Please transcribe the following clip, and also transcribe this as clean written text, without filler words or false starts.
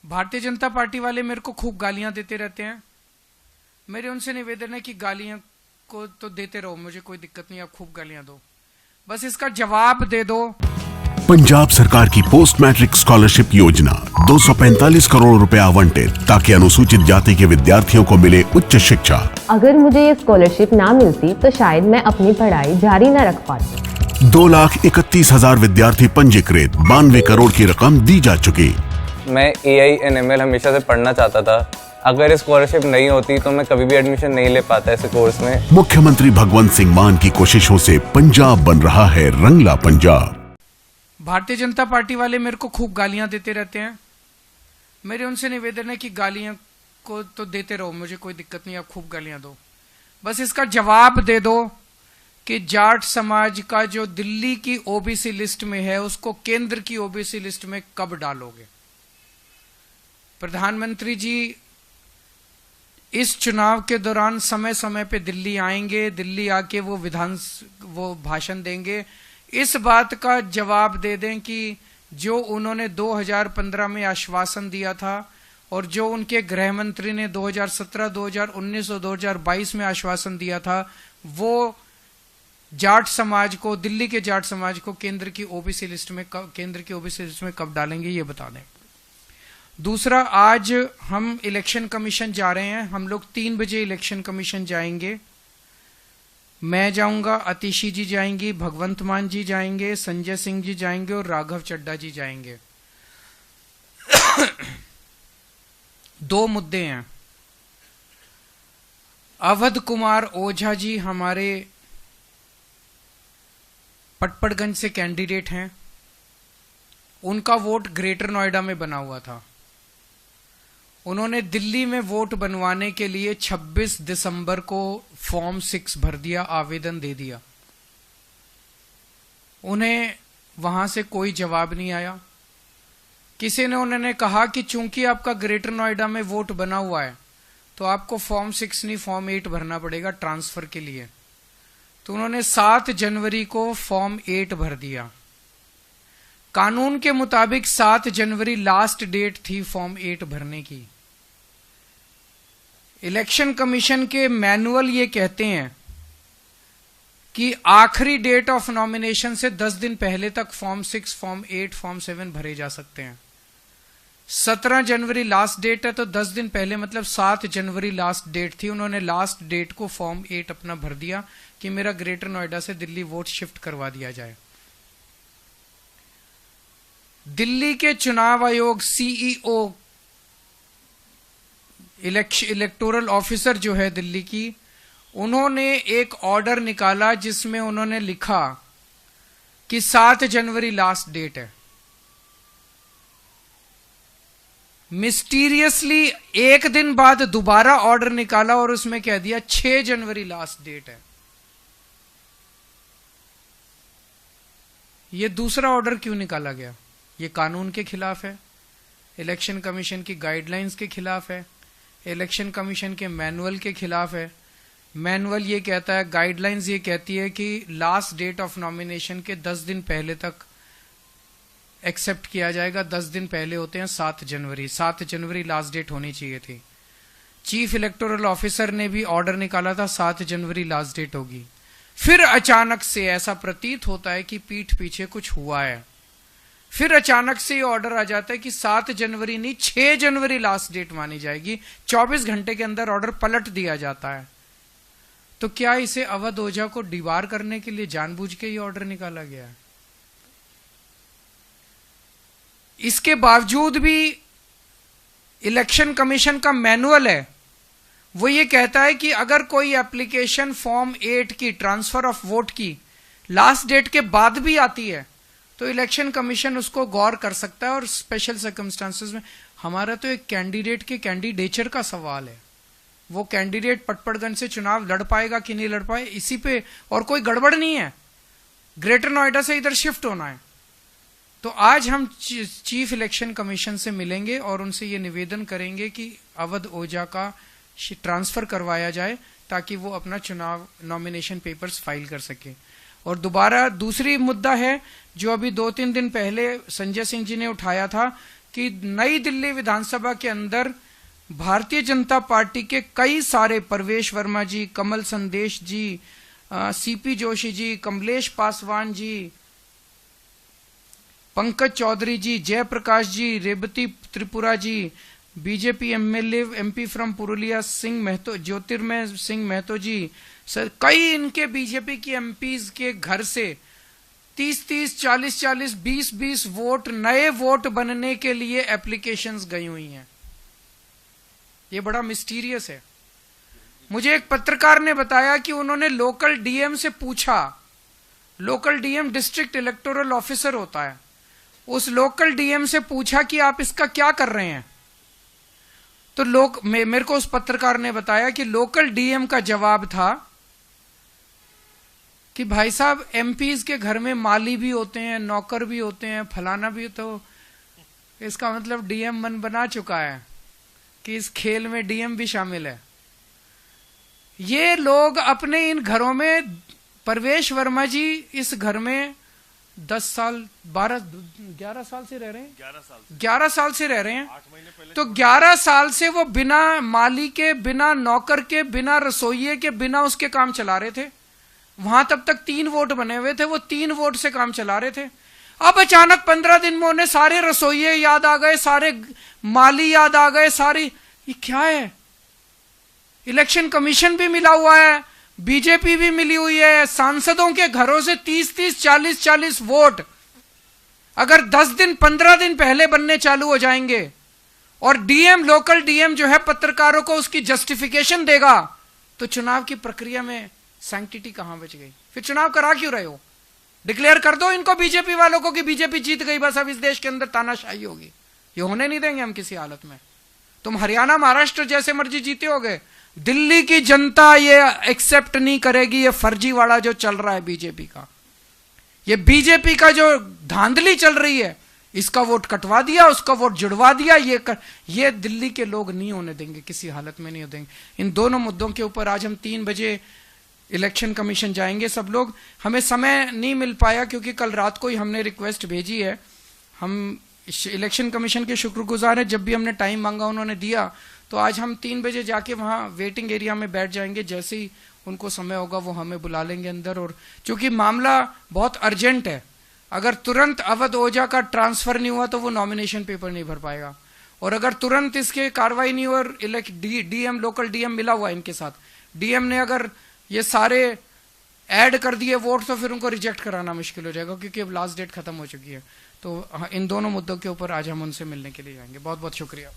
Bharatiya Janata party वाले मेरे को खूब गालियां देते रहते हैं। मेरे उनसे निवेदन है कि गालियां को तो देते रहो, मुझे कोई दिक्कत नहीं, आप खूब गालियां दो, बस इसका जवाब दे दो। पंजाब सरकार की पोस्ट मैट्रिक स्कॉलरशिप योजना 245 करोड़ रुपए आवंटित ताकि अनुसूचित जाति के विद्यार्थियों को मिले उच्च शिक्षा। अगर मुझे ये स्कॉलरशिप ना मिलती तो शायद मैं अपनी पढ़ाई जारी न रख पाती। 2,31,000 विद्यार्थी पंजीकृत, 92 करोड़ की रकम दी जा चुकी। मैं AI/ML हमेशा से पढ़ना चाहता था। अगर स्कॉलरशिप नहीं होती तो मैं कभी भी एडमिशन नहीं ले पाता इस कोर्स में। मुख्यमंत्री भगवंत सिंह मान की कोशिशों से पंजाब बन रहा है रंगला पंजाब। भारतीय जनता पार्टी वाले मेरे को खूब गालियां देते रहते हैं। मेरे उनसे निवेदन है कि गालियां को तो देते रहो, मुझे कोई दिक्कत नहीं, आप खूब गालियां दो, बस इसका जवाब दे दो कि जाट समाज का जो दिल्ली की ओबीसी लिस्ट में है उसको केंद्र की ओबीसी लिस्ट में कब डालोगे। प्रधानमंत्री जी इस चुनाव के दौरान समय समय पे दिल्ली आएंगे, दिल्ली आके वो भाषण देंगे। इस बात का जवाब दे दें कि जो उन्होंने 2015 में आश्वासन दिया था और जो उनके गृह मंत्री ने 2017, 2019 और 2022 में आश्वासन दिया था, वो जाट समाज को, दिल्ली के जाट समाज को केंद्र की ओबीसी लिस्ट में कब डालेंगे, ये बता दें। दूसरा, आज हम इलेक्शन कमीशन जा रहे हैं। हम लोग 3 बजे इलेक्शन कमीशन जाएंगे। मैं जाऊंगा, अतिशी जी जाएंगी, भगवंत मान जी जाएंगे, संजय सिंह जी जाएंगे और राघव चड्ढा जी जाएंगे। 2 मुद्दे हैं। अवध कुमार ओझा जी हमारे पटपड़गंज से कैंडिडेट हैं। उनका वोट ग्रेटर नोएडा में बना हुआ था। उन्होंने दिल्ली में वोट बनवाने के लिए 26 दिसंबर को फॉर्म 6 भर दिया, आवेदन दे दिया। उन्हें वहां से कोई जवाब नहीं आया। किसी ने उन्होंने कहा कि चूंकि आपका ग्रेटर नोएडा में वोट बना हुआ है तो आपको फॉर्म 6 नहीं फॉर्म 8 भरना पड़ेगा ट्रांसफर के लिए। तो उन्होंने 7 जनवरी को फॉर्म 8 भर दिया। कानून के मुताबिक 7 जनवरी लास्ट डेट थी फॉर्म 8 भरने की। इलेक्शन कमीशन के मैनुअल ये कहते हैं कि आखिरी डेट ऑफ नॉमिनेशन से 10 दिन पहले तक फॉर्म 6, फॉर्म 8, फॉर्म 7 भरे जा सकते हैं। 17 जनवरी लास्ट डेट है तो 10 दिन पहले मतलब 7 जनवरी लास्ट डेट थी। उन्होंने लास्ट डेट को फॉर्म 8 अपना भर दिया कि मेरा ग्रेटर नोएडा से दिल्ली वोट शिफ्ट करवा दिया जाए। दिल्ली के चुनाव आयोग CEO इलेक्टोरल ऑफिसर जो है दिल्ली की, उन्होंने एक ऑर्डर निकाला जिसमें उन्होंने लिखा कि 7 जनवरी लास्ट डेट है। मिस्टीरियसली एक दिन बाद दोबारा ऑर्डर निकाला और उसमें कह दिया 6 जनवरी लास्ट डेट है। यह दूसरा ऑर्डर क्यों निकाला गया? ये कानून के खिलाफ है, इलेक्शन कमीशन की गाइडलाइंस के खिलाफ है, इलेक्शन कमीशन के मैनुअल के खिलाफ है। मैनुअल ये कहता है, गाइडलाइंस ये कहती है कि लास्ट डेट ऑफ नॉमिनेशन के 10 दिन पहले तक एक्सेप्ट किया जाएगा। 10 दिन पहले होते हैं 7 जनवरी। 7 जनवरी लास्ट डेट होनी चाहिए थी। चीफ इलेक्टोरल ऑफिसर ने भी ऑर्डर निकाला था 7 जनवरी लास्ट डेट होगी। फिर अचानक से ऐसा प्रतीत होता है कि पीठ पीछे कुछ हुआ है। फिर अचानक से ये ऑर्डर आ जाता है कि 7 जनवरी नहीं 6 जनवरी लास्ट डेट मानी जाएगी। 24 घंटे के अंदर ऑर्डर पलट दिया जाता है। तो क्या इसे अवध ओझा को डिबार करने के लिए जानबूझ के ये ऑर्डर निकाला गया है? इसके बावजूद भी इलेक्शन कमीशन का मैनुअल है, वो ये कहता है कि अगर कोई एप्लीकेशन फॉर्म 8 की, ट्रांसफर ऑफ वोट की, लास्ट डेट के बाद भी आती है तो इलेक्शन कमीशन उसको गौर कर सकता है और स्पेशल सर्कमस्टांसेस में। हमारा तो एक कैंडिडेट के कैंडिडेचर का सवाल है। वो कैंडिडेट पटपड़गंज से चुनाव लड़ पाएगा कि नहीं लड़ पाए, इसी पे, और कोई गड़बड़ नहीं है। ग्रेटर नोएडा से इधर शिफ्ट होना है। तो आज हम चीफ इलेक्शन कमीशन से मिलेंगे और उनसे ये निवेदन करेंगे कि अवध ओझा का ट्रांसफर करवाया जाए ताकि वो अपना चुनाव नॉमिनेशन पेपर्स फाइल कर सके। और दोबारा दूसरी मुद्दा है जो अभी 2-3 दिन पहले संजय सिंह जी ने उठाया था कि नई दिल्ली विधानसभा के अंदर भारतीय जनता पार्टी के कई सारे, परवेश Verma ji, Kamal Sandesh ji, CP Joshi ji, Kamlesh Paswan ji, Pankaj Chaudhary ji, Jayprakash ji, Revati Tripura ji, BJP MLA MP from Purulia Singh Mahato, Jyotirmay Singh Mahato जी, कई इनके बीजेपी की एमपीज के घर से 30-30, 40-40, 20-20 वोट, नए वोट बनने के लिए एप्लीकेशंस गई हुई हैं। ये बड़ा मिस्टीरियस है। मुझे एक पत्रकार ने बताया कि उन्होंने लोकल डीएम से पूछा, local DM district electoral officer होता है, उस लोकल डीएम से पूछा कि आप इसका क्या कर रहे हैं। तो मेरे को उस पत्रकार ने बताया कि लोकल डीएम का जवाब था कि भाई साहब, एमपीज के घर में माली भी होते हैं, नौकर भी होते हैं, फलाना भी, तो इसका मतलब डीएम मन बना चुका है कि इस खेल में डीएम भी शामिल है। ये लोग अपने इन घरों में, परवेश वर्मा जी इस घर में 10 साल 11 साल से रह रहे हैं, 11 साल से रह रहे हैं। तो 11 साल से वो बिना माली के, बिना नौकर के, बिना रसोइये के, बिना उसके काम चला रहे थे। वहां तब तक 3 वोट बने हुए थे, वो 3 वोट से काम चला रहे थे। अब अचानक 15 दिन में उन्हें सारे रसोइये याद आ गए, सारे माली याद आ गए, सारी, ये क्या है? इलेक्शन कमीशन भी मिला हुआ है, बीजेपी भी मिली हुई है, सांसदों के घरों से 30-30, 40-40 वोट अगर 10 दिन 15 दिन पहले बनने चालू हो जाएंगे और डीएम, लोकल डीएम जो है पत्रकारों को उसकी जस्टिफिकेशन देगा, तो चुनाव की प्रक्रिया में सैंक्टिटी कहां बच गई? फिर चुनाव करा क्यों रहे हो? डिक्लेयर कर दो इनको, बीजेपी वालों को, कि बीजेपी जीत गई, बस अब इस देश के अंदर तानाशाही होगी। ये होने नहीं देंगे हम किसी हालत में। तुम हरियाणा, महाराष्ट्र जैसे मर्जी जीते होगे, दिल्ली की जनता ये एक्सेप्ट नहीं करेगी। ये फर्जीवाड़ा जो चल रहा है बीजेपी का, ये बीजेपी का जो धांधली चल रही है, इसका वोट कटवा दिया, उसका वोट जुड़वा दिया, ये दिल्ली के लोग नहीं होने देंगे, किसी हालत में नहीं हो देंगे। इन दोनों मुद्दों के ऊपर आज हम 3 बजे इलेक्शन कमीशन जाएंगे सब लोग। हमें समय नहीं मिल पाया क्योंकि कल रात को ही हमने रिक्वेस्ट भेजी है। हम इलेक्शन कमीशन के शुक्रगुजार हैं, जब भी हमने टाइम मांगा उन्होंने दिया। तो आज हम 3 बजे जाके वहाँ वेटिंग एरिया में बैठ जाएंगे, जैसे ही उनको समय होगा वो हमें बुला लेंगे अंदर। और चूंकि मामला बहुत अर्जेंट है, अगर तुरंत अवध ओझा का ट्रांसफर नहीं हुआ तो वो नॉमिनेशन पेपर नहीं भर पाएगा, और अगर तुरंत इसके कार्रवाई नहीं हुई और डीएम, लोकल डीएम मिला हुआ इनके साथ, डीएम ने अगर ये सारे ऐड कर दिए वोट, तो फिर उनको रिजेक्ट कराना मुश्किल हो जाएगा, क्योंकि अब लास्ट डेट खत्म हो चुकी है। तो इन दोनों मुद्दों के ऊपर आज हम उनसे मिलने के लिए जाएंगे। बहुत बहुत शुक्रिया।